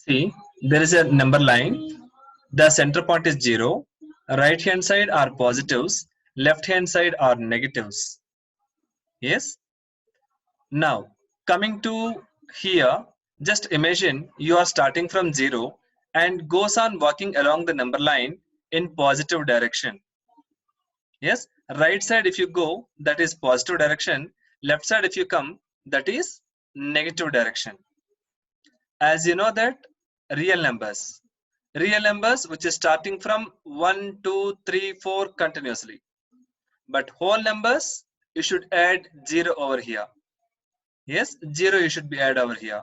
See, there is a number line. The center point is 0. Right hand side are positives. Left hand side are negatives. Yes. Now, coming to here, just imagine you are starting from 0 and goes on walking along the number line in positive direction. Yes. Right side if you go, that is positive direction. Left side if you come, that is negative direction. As you know that real numbers which is starting from 1 2 3 4 continuously, but whole numbers you should add 0 over here. Yes, 0 you should be add over here.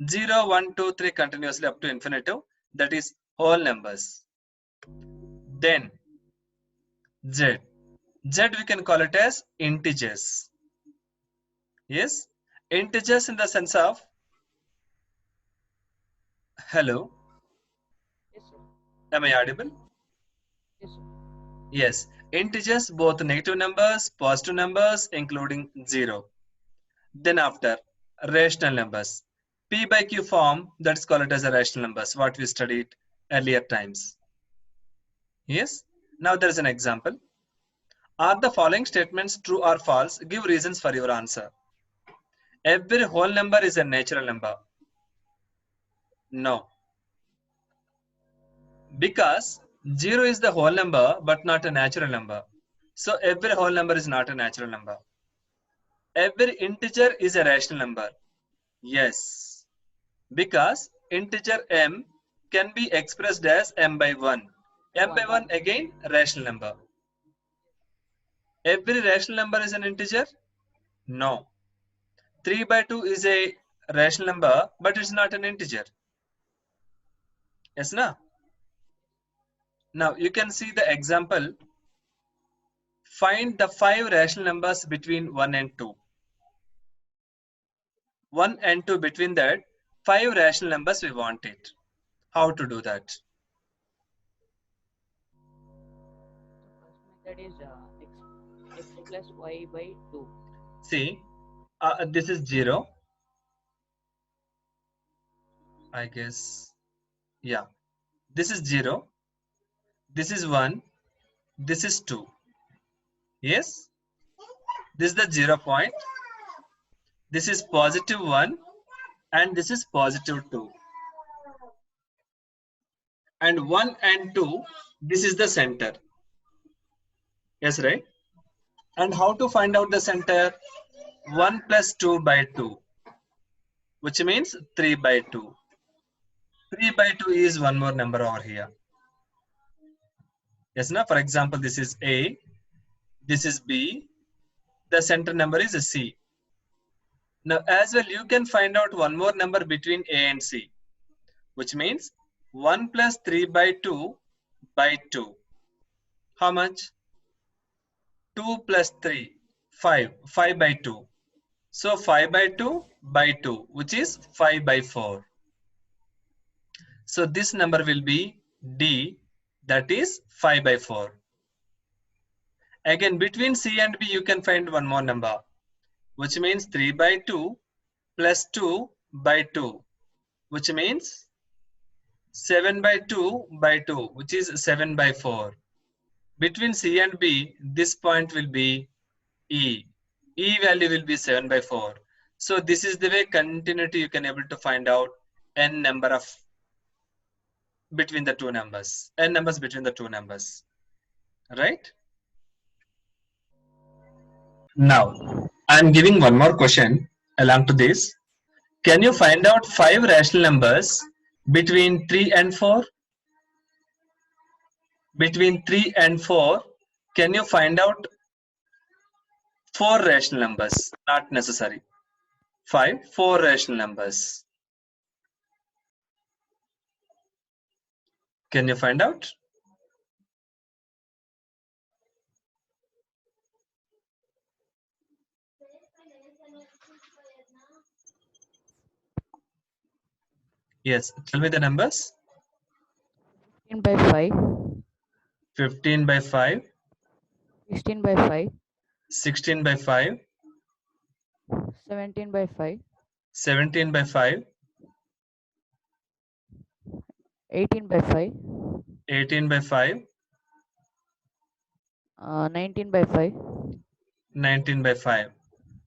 0 1 2 3 continuously up to infinitive, that is whole numbers. Then z we can call it as integers. Yes, integers in the sense of, hello, Yes, sir. am I audible? Yes, sir. Yes, integers, both negative numbers, positive numbers, including 0. Then after, rational numbers. P by Q form, that's called it as a rational numbers, what we studied earlier times. Yes, now there is an example. Are the following statements true or false? Give reasons for your answer. Every whole number is a natural number. No, because 0 is the whole number but not a natural number. So every whole number is not a natural number. Every integer is a rational number. Yes, because integer m can be expressed as m by 1. M by 1 again rational number. Every rational number is an integer? No. 3 by 2 is a rational number but it's not an integer. Yes, na? Now you can see the example. Find the 5 rational numbers between 1 and 2. 1 and 2, between that 5 rational numbers we want it. How to do that? The first method is x plus y by 2. See, this is 0. I guess, yeah. This is 0. This is 1. This is 2. Yes, this is the 0 point. This is positive 1 and this is positive 2. And 1 and 2, this is the center. Yes, right? And how to find out the center? 1 plus 2 by 2, which means 3 by 2. 3 by 2 is one more number over here. Yes, now for example, this is A, this is B, the center number is C. Now as well, you can find out one more number between A and C, which means 1 plus 3 by 2 by 2. How much? 2 plus 3, 5, 5 by 2. So 5 by 2 by 2, which is 5 by 4. So this number will be D, that is 5 by 4. Again, between C and B, you can find one more number, which means 3 by 2 plus 2 by 2, which means 7 by 2 by 2, which is 7 by 4. Between C and B, this point will be E. E value will be 7 by 4. So this is the way continuity you can able to find out n number of between the two numbers, n numbers between the two numbers, right? Now, I am giving one more question along to this. Can you find out 5 rational numbers between 3 and 4? Between 3 and 4, can you find out 4 rational numbers? Not necessary. 5, 4 rational numbers. Can you find out? Yes, tell me the numbers. 15 by 5. 15 by 5. 16 by 5. 16 by 5. 17 by 5. 17 by 5. 18 by 5. 18 by 5. 19 by 5. 19 by 5.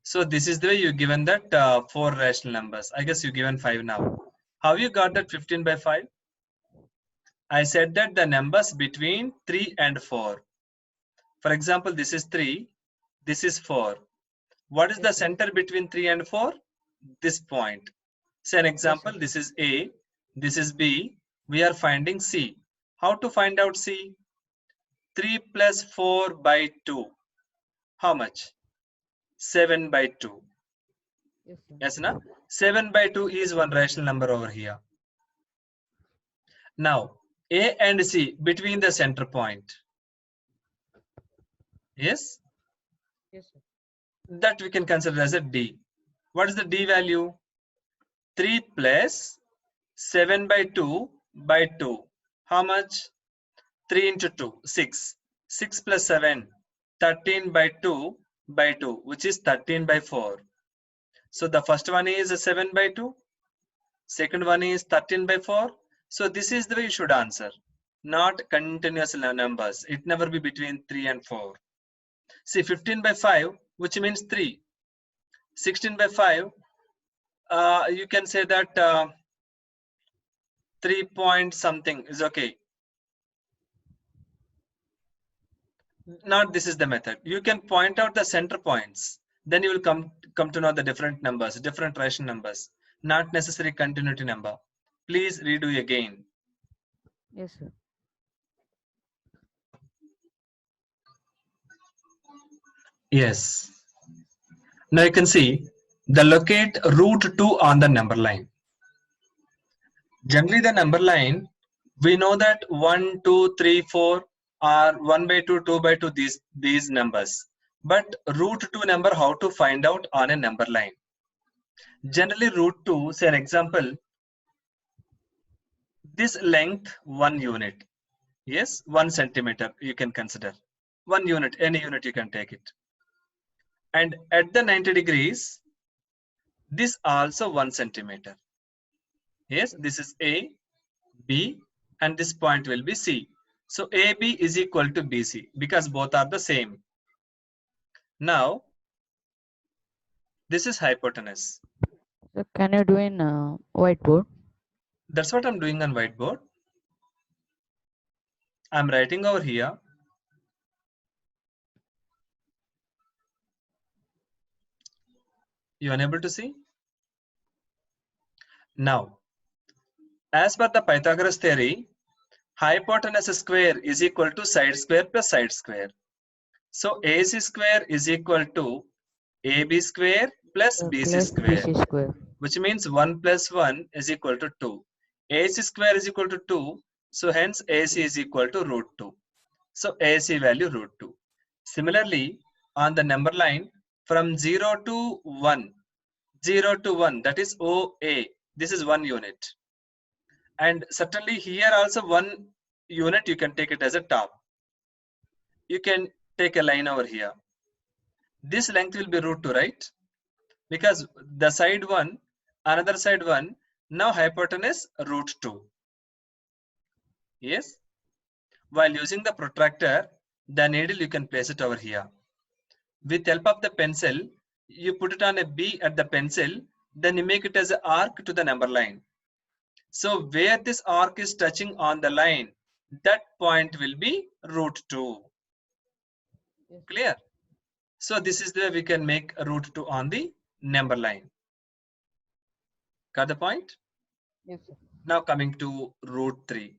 So this is the way you given that 4 rational numbers. I guess you given 5 now. How you got that 15 by 5? I said that the numbers between 3 and 4. For example, this is 3, this is 4. What is the Yes, sir. center between 3 and 4? This point. Say an example, sir. this is A, this is B. We are finding C. How to find out C? 3 plus 4 by 2. How much? 7 by 2. Yes, sir. Yes, na? 7 by 2 is one rational number over here. Now, A and C between the center point. Yes? Yes, sir. That we can consider as a D. What is the D value? 3 plus 7 by 2 by 2. How much? 3 into 2, 6. 6 plus 7, 13 by 2 by 2, which is 13 by 4. So the first one is 7 by 2. Second one is 13 by 4. So this is the way you should answer. Not continuous numbers. It never be between 3 and 4. See, 15 by 5, which means 3. 16 by 5, you can say that 3 point something is okay. Not this is the method. You can point out the center points. Then you will come to know the different numbers, different ration numbers, not necessary continuity number. Please redo again. Yes, sir. Yes. Now you can see the locate root 2 on the number line. Generally the number line, we know that 1, 2, 3, 4 are 1 by 2, 2 by 2, these numbers. But root 2 number, how to find out on a number line? Generally root 2, say an example, this length 1 unit. Yes, 1 centimeter you can consider. 1 unit, any unit you can take it. And at the 90 degrees, this also 1 centimeter. Yes, this is A, B, and this point will be C. So AB is equal to BC because both are the same. Now, this is hypotenuse. So can you do in whiteboard? That's what I'm doing on whiteboard. I'm writing over here. You unable to see? Now, as per the Pythagoras theory, hypotenuse square is equal to side square plus side square. So AC square is equal to AB square plus BC Plus square, BC square. which means 1 plus 1 is equal to 2. AC square is equal to 2, so hence AC is equal to root 2. So AC value root 2. Similarly, on the number line from 0 to 1, 0 to 1, that is OA, this is 1 unit. And certainly here also 1 unit you can take it as a top. You can take a line over here. This length will be root 2, right? Because the side 1, another side 1, now hypotenuse root 2. Yes? While using the protractor, the needle you can place it over here. With help of the pencil, you put it on a B at the pencil, then you make it as an arc to the number line. So where this arc is touching on the line, that point will be root 2. Yes. Clear? So this is the way we can make a root 2 on the number line. Got the point? Yes, sir. Now coming to root 3.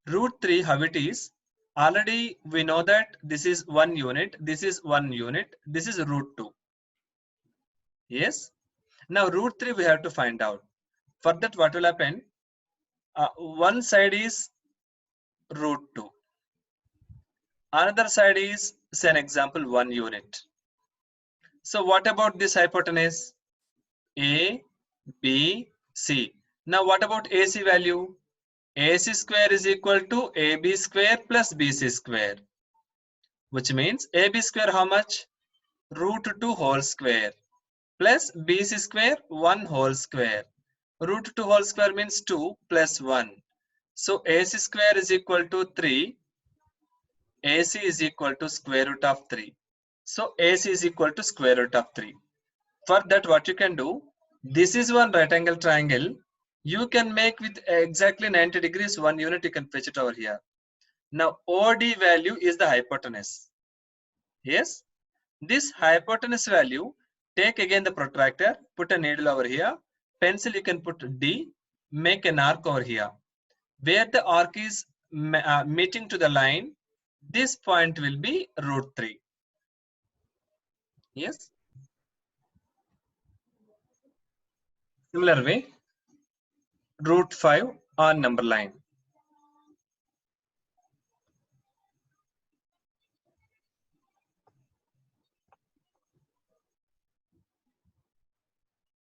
Root 3, how it is? Already we know that this is 1 unit, this is 1 unit, this is root 2. Yes? Now root 3 we have to find out. For that what will happen? One side is root 2. Another side is, say an example, 1 unit. So what about this hypotenuse? A, B, C. Now what about AC value? AC square is equal to AB square plus BC square. Which means AB square how much? Root 2 whole square plus BC square 1 whole square. Root 2 whole square means 2 plus 1. So AC square is equal to 3. AC is equal to square root of 3. So AC is equal to square root of 3. For that, what you can do, this is one right angle triangle. You can make with exactly 90 degrees 1 unit, you can fetch it over here. Now OD value is the hypotenuse. Yes, this hypotenuse value, take again the protractor, put a needle over here, pencil you can put D, make an arc over here. Where the arc is meeting to the line, this point will be root 3. Yes. Similar way, root 5 on number line.